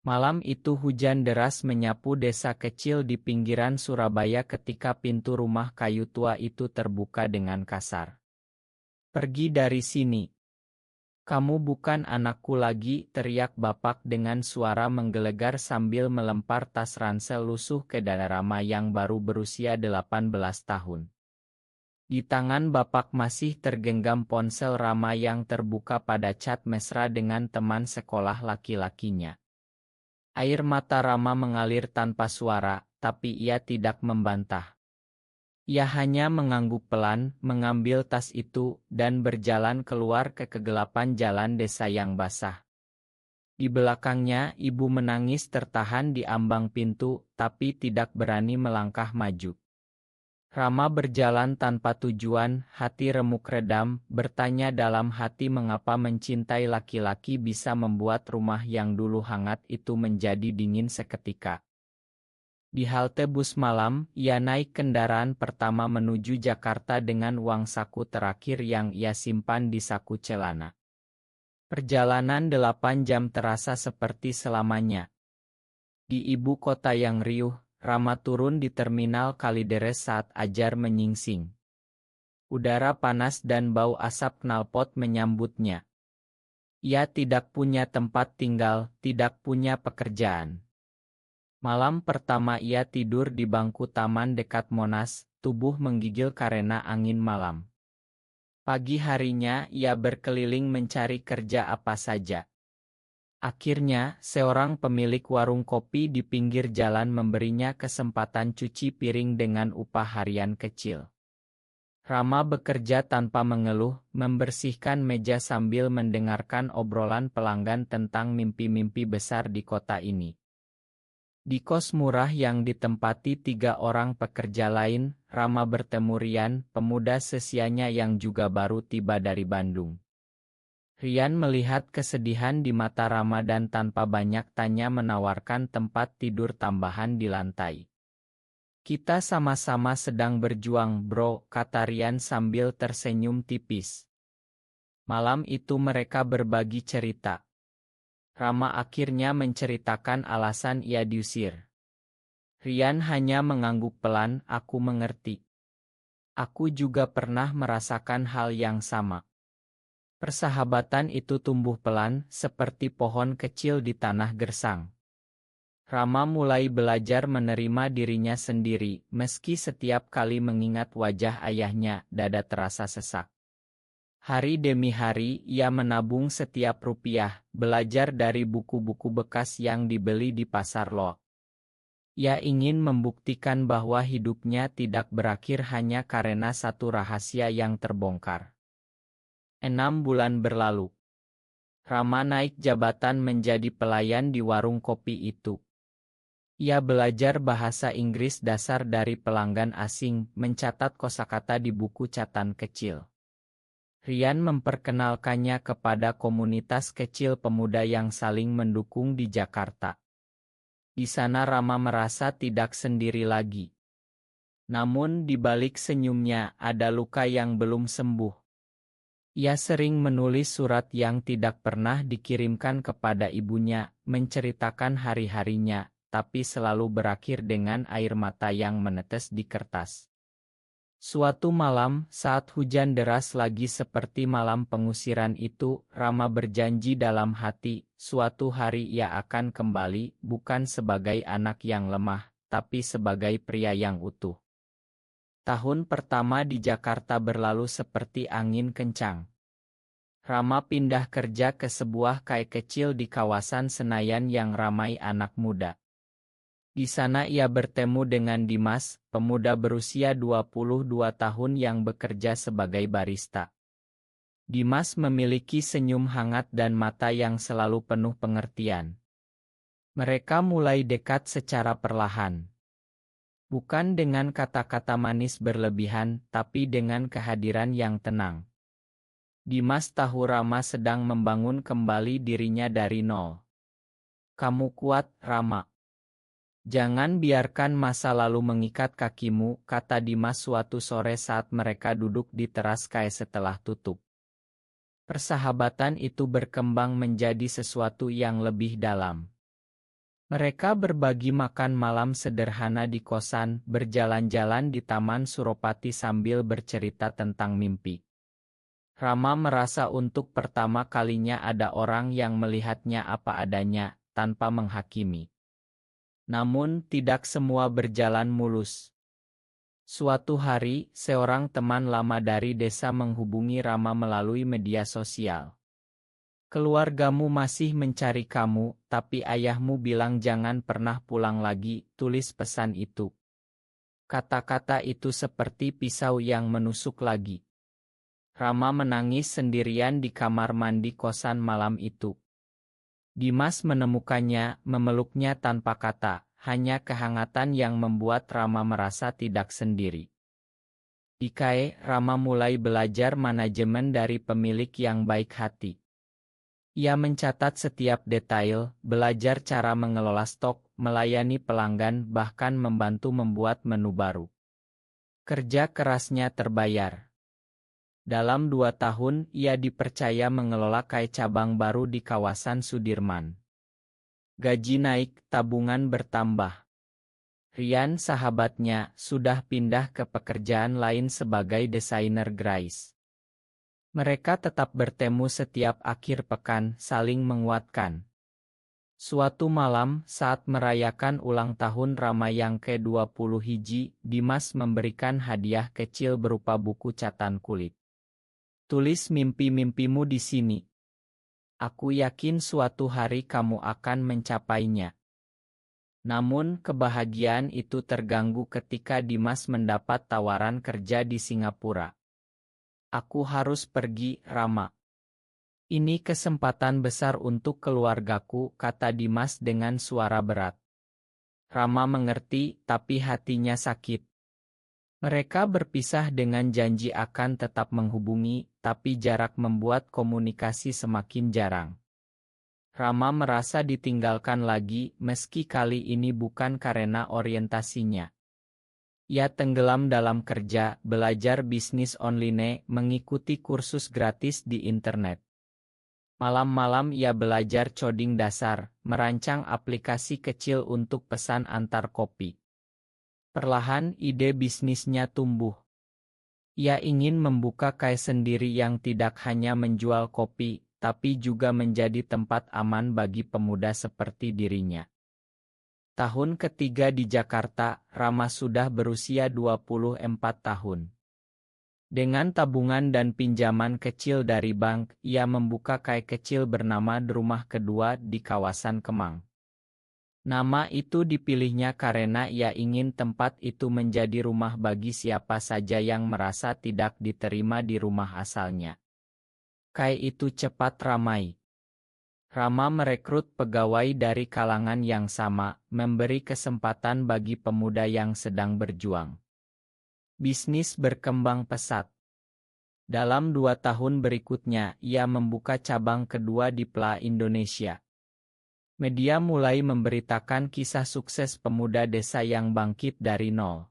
Malam itu hujan deras menyapu desa kecil di pinggiran Surabaya ketika pintu rumah kayu tua itu terbuka dengan kasar. "Pergi dari sini. Kamu bukan anakku lagi," teriak bapak dengan suara menggelegar sambil melempar tas ransel lusuh ke dada Rama yang baru berusia 18 tahun. Di tangan bapak masih tergenggam ponsel Rama yang terbuka pada chat mesra dengan teman sekolah laki-lakinya. Air mata Rama mengalir tanpa suara, tapi ia tidak membantah. Ia hanya mengangguk pelan, mengambil tas itu, dan berjalan keluar ke kegelapan jalan desa yang basah. Di belakangnya, ibu menangis tertahan di ambang pintu, tapi tidak berani melangkah maju. Rama berjalan tanpa tujuan, hati remuk redam, bertanya dalam hati mengapa mencintai laki-laki bisa membuat rumah yang dulu hangat itu menjadi dingin seketika. Di halte bus malam, ia naik kendaraan pertama menuju Jakarta dengan uang saku terakhir yang ia simpan di saku celana. Perjalanan 8 jam terasa seperti selamanya. Di ibu kota yang riuh, Rama turun di terminal Kalideres saat ajar menyingsing. Udara panas dan bau asap knalpot menyambutnya. Ia tidak punya tempat tinggal, tidak punya pekerjaan. Malam pertama ia tidur di bangku taman dekat Monas, tubuh menggigil karena angin malam. Pagi harinya ia berkeliling mencari kerja apa saja. Akhirnya, seorang pemilik warung kopi di pinggir jalan memberinya kesempatan cuci piring dengan upah harian kecil. Rama bekerja tanpa mengeluh, membersihkan meja sambil mendengarkan obrolan pelanggan tentang mimpi-mimpi besar di kota ini. Di kos murah yang ditempati 3 orang pekerja lain, Rama bertemu Rian, pemuda sesianya yang juga baru tiba dari Bandung. Rian melihat kesedihan di mata Rama dan tanpa banyak tanya menawarkan tempat tidur tambahan di lantai. "Kita sama-sama sedang berjuang, bro," kata Rian sambil tersenyum tipis. Malam itu mereka berbagi cerita. Rama akhirnya menceritakan alasan ia diusir. Rian hanya mengangguk pelan, "Aku mengerti. Aku juga pernah merasakan hal yang sama." Persahabatan itu tumbuh pelan, seperti pohon kecil di tanah gersang. Rama mulai belajar menerima dirinya sendiri, meski setiap kali mengingat wajah ayahnya, dada terasa sesak. Hari demi hari, ia menabung setiap rupiah, belajar dari buku-buku bekas yang dibeli di pasar loak. Ia ingin membuktikan bahwa hidupnya tidak berakhir hanya karena satu rahasia yang terbongkar. 6 bulan berlalu. Rama naik jabatan menjadi pelayan di warung kopi itu. Ia belajar bahasa Inggris dasar dari pelanggan asing, mencatat kosakata di buku catatan kecil. Rian memperkenalkannya kepada komunitas kecil pemuda yang saling mendukung di Jakarta. Di sana Rama merasa tidak sendiri lagi. Namun di balik senyumnya ada luka yang belum sembuh. Ia sering menulis surat yang tidak pernah dikirimkan kepada ibunya, menceritakan hari-harinya, tapi selalu berakhir dengan air mata yang menetes di kertas. Suatu malam, saat hujan deras lagi seperti malam pengusiran itu, Rama berjanji dalam hati, suatu hari ia akan kembali, bukan sebagai anak yang lemah, tapi sebagai pria yang utuh. Tahun pertama di Jakarta berlalu seperti angin kencang. Rama pindah kerja ke sebuah kai kecil di kawasan Senayan yang ramai anak muda. Di sana ia bertemu dengan Dimas, pemuda berusia 22 tahun yang bekerja sebagai barista. Dimas memiliki senyum hangat dan mata yang selalu penuh pengertian. Mereka mulai dekat secara perlahan. Bukan dengan kata-kata manis berlebihan, tapi dengan kehadiran yang tenang. Dimas tahu Rama sedang membangun kembali dirinya dari nol. "Kamu kuat, Rama. Jangan biarkan masa lalu mengikat kakimu," kata Dimas suatu sore saat mereka duduk di teras kai setelah tutup. Persahabatan itu berkembang menjadi sesuatu yang lebih dalam. Mereka berbagi makan malam sederhana di kosan, berjalan-jalan di Taman Suropati sambil bercerita tentang mimpi. Rama merasa untuk pertama kalinya ada orang yang melihatnya apa adanya, tanpa menghakimi. Namun, tidak semua berjalan mulus. Suatu hari, seorang teman lama dari desa menghubungi Rama melalui media sosial. Keluargamu masih mencari kamu, tapi ayahmu bilang jangan pernah pulang lagi, tulis pesan itu. Kata-kata itu seperti pisau yang menusuk lagi. Rama menangis sendirian di kamar mandi kosan malam itu. Dimas menemukannya, memeluknya tanpa kata, hanya kehangatan yang membuat Rama merasa tidak sendiri. Di KAE, Rama mulai belajar manajemen dari pemilik yang baik hati. Ia mencatat setiap detail, belajar cara mengelola stok, melayani pelanggan, bahkan membantu membuat menu baru. Kerja kerasnya terbayar. Dalam 2 tahun, ia dipercaya mengelola KAE cabang baru di kawasan Sudirman. Gaji naik, tabungan bertambah. Rian, sahabatnya, sudah pindah ke pekerjaan lain sebagai desainer grafis. Mereka tetap bertemu setiap akhir pekan, saling menguatkan. Suatu malam, saat merayakan ulang tahun Rama yang ke-21, Dimas memberikan hadiah kecil berupa buku catatan kulit. Tulis mimpi-mimpimu di sini. Aku yakin suatu hari kamu akan mencapainya. Namun, kebahagiaan itu terganggu ketika Dimas mendapat tawaran kerja di Singapura. Aku harus pergi, Rama. Ini kesempatan besar untuk keluargaku, kata Dimas dengan suara berat. Rama mengerti, tapi hatinya sakit. Mereka berpisah dengan janji akan tetap menghubungi, tapi jarak membuat komunikasi semakin jarang. Rama merasa ditinggalkan lagi, meski kali ini bukan karena orientasinya. Ia tenggelam dalam kerja, belajar bisnis online, mengikuti kursus gratis di internet. Malam-malam ia belajar coding dasar, merancang aplikasi kecil untuk pesan antar kopi. Perlahan ide bisnisnya tumbuh. Ia ingin membuka KAE sendiri yang tidak hanya menjual kopi, tapi juga menjadi tempat aman bagi pemuda seperti dirinya. Tahun ketiga di Jakarta, Rama sudah berusia 24 tahun. Dengan tabungan dan pinjaman kecil dari bank, ia membuka KAE kecil bernama Rumah Kedua di kawasan Kemang. Nama itu dipilihnya karena ia ingin tempat itu menjadi rumah bagi siapa saja yang merasa tidak diterima di rumah asalnya. KAE itu cepat ramai. Rama merekrut pegawai dari kalangan yang sama, memberi kesempatan bagi pemuda yang sedang berjuang. Bisnis berkembang pesat. Dalam 2 tahun berikutnya, ia membuka cabang kedua di PLA Indonesia. Media mulai memberitakan kisah sukses pemuda desa yang bangkit dari nol.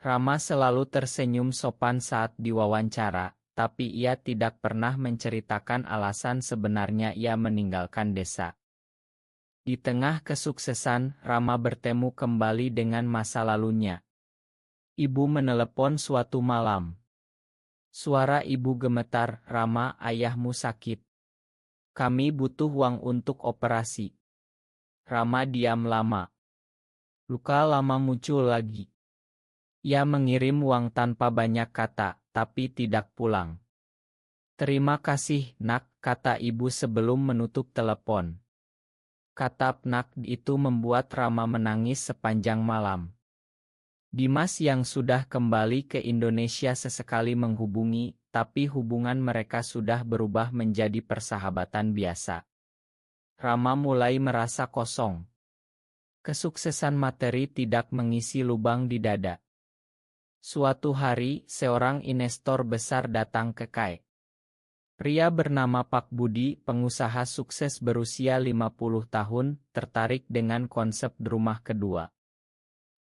Rama selalu tersenyum sopan saat diwawancara, tapi ia tidak pernah menceritakan alasan sebenarnya ia meninggalkan desa. Di tengah kesuksesan, Rama bertemu kembali dengan masa lalunya. Ibu menelepon suatu malam. Suara ibu gemetar, Rama, ayahmu sakit. Kami butuh uang untuk operasi. Rama diam lama. Luka lama muncul lagi. Ia mengirim uang tanpa banyak kata, tapi tidak pulang. Terima kasih, nak, kata ibu sebelum menutup telepon. Kata nak itu membuat Rama menangis sepanjang malam. Dimas yang sudah kembali ke Indonesia sesekali menghubungi, tapi hubungan mereka sudah berubah menjadi persahabatan biasa. Rama mulai merasa kosong. Kesuksesan materi tidak mengisi lubang di dada. Suatu hari, seorang investor besar datang ke KAE. Pria bernama Pak Budi, pengusaha sukses berusia 50 tahun, tertarik dengan konsep Rumah Kedua.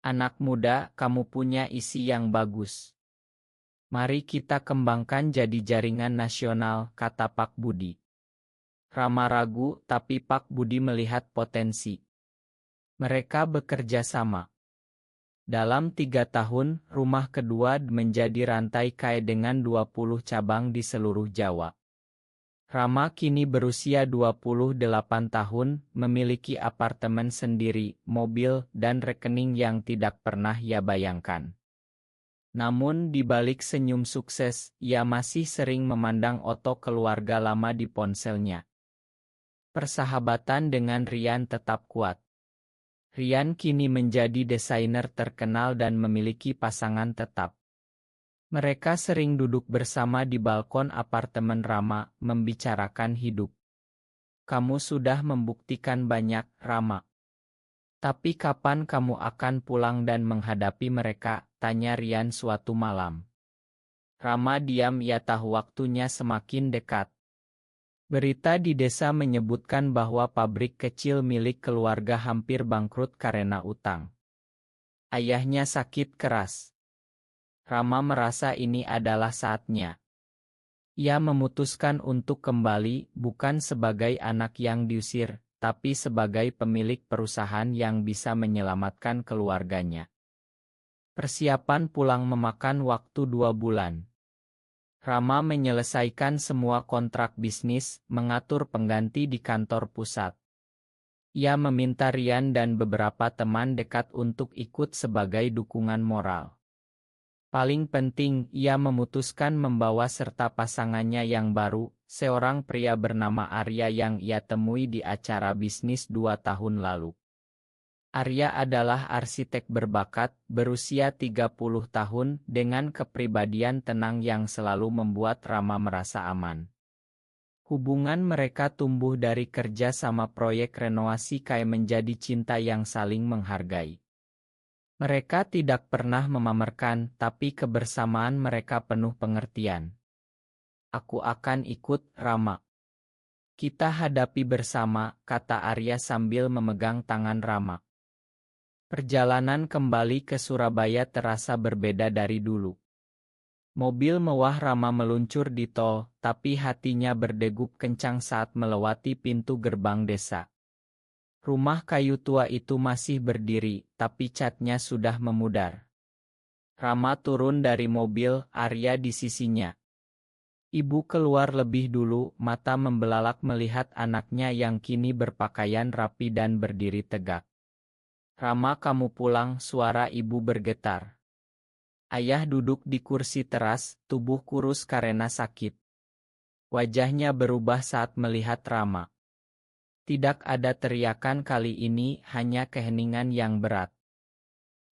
Anak muda, kamu punya isi yang bagus. Mari kita kembangkan jadi jaringan nasional, kata Pak Budi. Rama ragu, tapi Pak Budi melihat potensi. Mereka bekerja sama. Dalam 3 tahun, rumah kedua menjadi rantai kaya dengan 20 cabang di seluruh Jawa. Rama kini berusia 28 tahun, memiliki apartemen sendiri, mobil, dan rekening yang tidak pernah ia bayangkan. Namun di balik senyum sukses, ia masih sering memandang foto keluarga lama di ponselnya. Persahabatan dengan Rian tetap kuat. Rian kini menjadi desainer terkenal dan memiliki pasangan tetap. Mereka sering duduk bersama di balkon apartemen Rama, membicarakan hidup. Kamu sudah membuktikan banyak, Rama. Tapi kapan kamu akan pulang dan menghadapi mereka? Tanya Rian suatu malam. Rama diam, ia tahu waktunya semakin dekat. Berita di desa menyebutkan bahwa pabrik kecil milik keluarga hampir bangkrut karena utang. Ayahnya sakit keras. Rama merasa ini adalah saatnya. Ia memutuskan untuk kembali, bukan sebagai anak yang diusir, tapi sebagai pemilik perusahaan yang bisa menyelamatkan keluarganya. Persiapan pulang memakan waktu 2 bulan. Rama menyelesaikan semua kontrak bisnis, mengatur pengganti di kantor pusat. Ia meminta Rian dan beberapa teman dekat untuk ikut sebagai dukungan moral. Paling penting, ia memutuskan membawa serta pasangannya yang baru, seorang pria bernama Arya yang ia temui di acara bisnis 2 tahun lalu. Arya adalah arsitek berbakat, berusia 30 tahun, dengan kepribadian tenang yang selalu membuat Rama merasa aman. Hubungan mereka tumbuh dari kerja sama proyek renovasi kaya menjadi cinta yang saling menghargai. Mereka tidak pernah memamerkan, tapi kebersamaan mereka penuh pengertian. Aku akan ikut, Rama. Kita hadapi bersama, kata Arya sambil memegang tangan Rama. Perjalanan kembali ke Surabaya terasa berbeda dari dulu. Mobil mewah Rama meluncur di tol, tapi hatinya berdegup kencang saat melewati pintu gerbang desa. Rumah kayu tua itu masih berdiri, tapi catnya sudah memudar. Rama turun dari mobil, Arya di sisinya. Ibu keluar lebih dulu, mata membelalak melihat anaknya yang kini berpakaian rapi dan berdiri tegak. Rama, kamu pulang, suara ibu bergetar. Ayah duduk di kursi teras, tubuh kurus karena sakit. Wajahnya berubah saat melihat Rama. Tidak ada teriakan kali ini, hanya keheningan yang berat.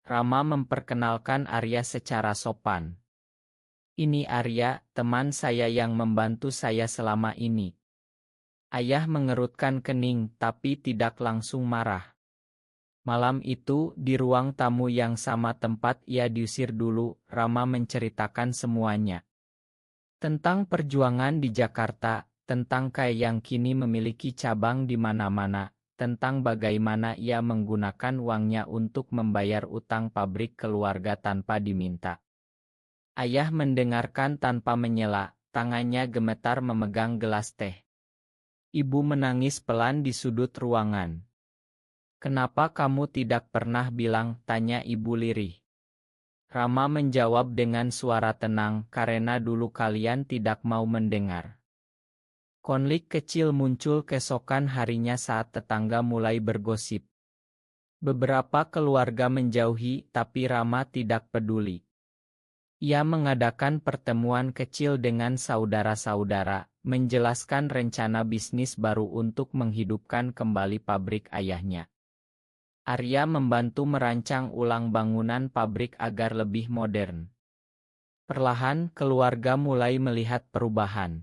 Rama memperkenalkan Arya secara sopan. Ini Arya, teman saya yang membantu saya selama ini. Ayah mengerutkan kening, tapi tidak langsung marah. Malam itu, di ruang tamu yang sama tempat ia diusir dulu, Rama menceritakan semuanya. Tentang perjuangan di Jakarta, tentang kaya yang kini memiliki cabang di mana-mana, tentang bagaimana ia menggunakan uangnya untuk membayar utang pabrik keluarga tanpa diminta. Ayah mendengarkan tanpa menyela, tangannya gemetar memegang gelas teh. Ibu menangis pelan di sudut ruangan. Kenapa kamu tidak pernah bilang, tanya ibu lirih. Rama menjawab dengan suara tenang, karena dulu kalian tidak mau mendengar. Konflik kecil muncul keesokan harinya saat tetangga mulai bergosip. Beberapa keluarga menjauhi, tapi Rama tidak peduli. Ia mengadakan pertemuan kecil dengan saudara-saudara, menjelaskan rencana bisnis baru untuk menghidupkan kembali pabrik ayahnya. Arya membantu merancang ulang bangunan pabrik agar lebih modern. Perlahan, keluarga mulai melihat perubahan.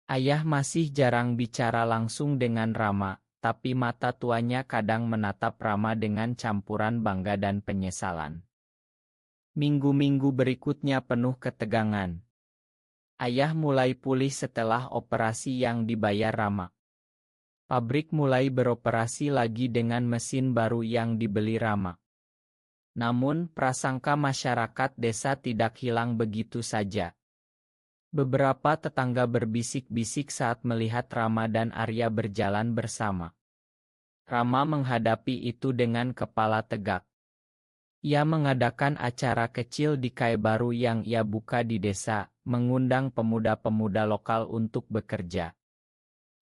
Ayah masih jarang bicara langsung dengan Rama, tapi mata tuanya kadang menatap Rama dengan campuran bangga dan penyesalan. Minggu-minggu berikutnya penuh ketegangan. Ayah mulai pulih setelah operasi yang dibayar Rama. Pabrik mulai beroperasi lagi dengan mesin baru yang dibeli Rama. Namun, prasangka masyarakat desa tidak hilang begitu saja. Beberapa tetangga berbisik-bisik saat melihat Rama dan Arya berjalan bersama. Rama menghadapi itu dengan kepala tegak. Ia mengadakan acara kecil di Kai baru yang ia buka di desa, mengundang pemuda-pemuda lokal untuk bekerja.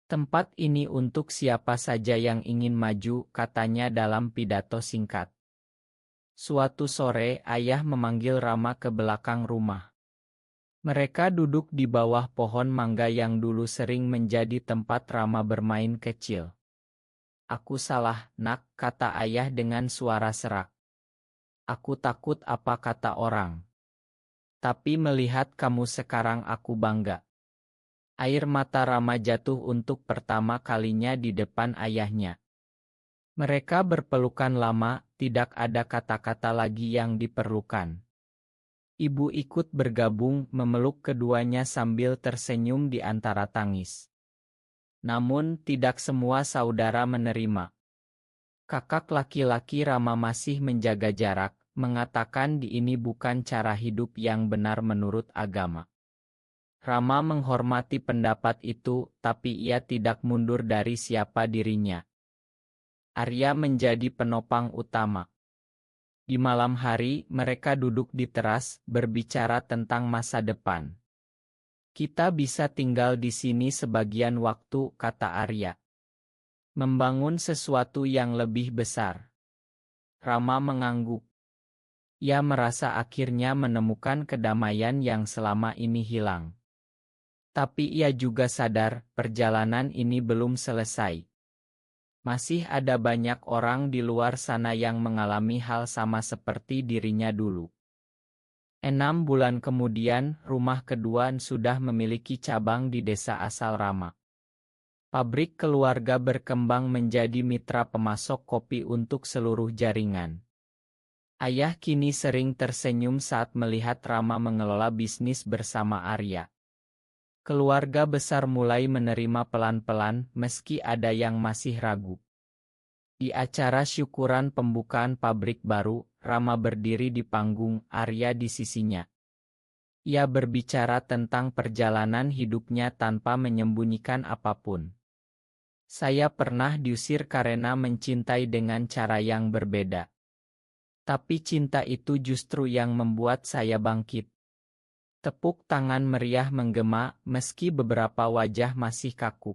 Tempat ini untuk siapa saja yang ingin maju, katanya dalam pidato singkat. Suatu sore, ayah memanggil Rama ke belakang rumah. Mereka duduk di bawah pohon mangga yang dulu sering menjadi tempat Rama bermain kecil. "Aku salah, nak," kata ayah dengan suara serak. "Aku takut apa kata orang. Tapi melihat kamu sekarang aku bangga." Air mata Rama jatuh untuk pertama kalinya di depan ayahnya. Mereka berpelukan lama, tidak ada kata-kata lagi yang diperlukan. Ibu ikut bergabung, memeluk keduanya sambil tersenyum di antara tangis. Namun, tidak semua saudara menerima. Kakak laki-laki Rama masih menjaga jarak, mengatakan ini bukan cara hidup yang benar menurut agama. Rama menghormati pendapat itu, tapi ia tidak mundur dari siapa dirinya. Arya menjadi penopang utama. Di malam hari, mereka duduk di teras, berbicara tentang masa depan. "Kita bisa tinggal di sini sebagian waktu," kata Arya. "Membangun sesuatu yang lebih besar." Rama mengangguk. Ia merasa akhirnya menemukan kedamaian yang selama ini hilang. Tapi ia juga sadar, perjalanan ini belum selesai. Masih ada banyak orang di luar sana yang mengalami hal sama seperti dirinya dulu. 6 bulan kemudian, rumah kedua sudah memiliki cabang di desa asal Rama. Pabrik keluarga berkembang menjadi mitra pemasok kopi untuk seluruh jaringan. Ayah kini sering tersenyum saat melihat Rama mengelola bisnis bersama Arya. Keluarga besar mulai menerima pelan-pelan, meski ada yang masih ragu. Di acara syukuran pembukaan pabrik baru, Rama berdiri di panggung, Arya di sisinya. Ia berbicara tentang perjalanan hidupnya tanpa menyembunyikan apapun. "Saya pernah diusir karena mencintai dengan cara yang berbeda. Tapi cinta itu justru yang membuat saya bangkit." Tepuk tangan meriah menggema, meski beberapa wajah masih kaku.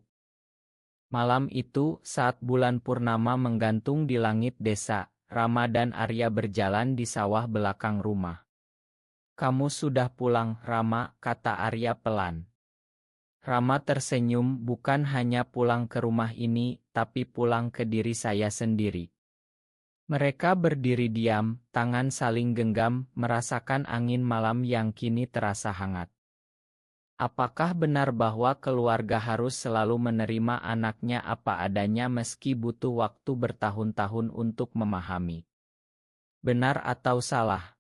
Malam itu, saat bulan purnama menggantung di langit desa, Rama dan Arya berjalan di sawah belakang rumah. "Kamu sudah pulang, Rama," kata Arya pelan. Rama tersenyum, "Bukan hanya pulang ke rumah ini, tapi pulang ke diri saya sendiri." Mereka berdiri diam, tangan saling genggam, merasakan angin malam yang kini terasa hangat. Apakah benar bahwa keluarga harus selalu menerima anaknya apa adanya meski butuh waktu bertahun-tahun untuk memahami? Benar atau salah?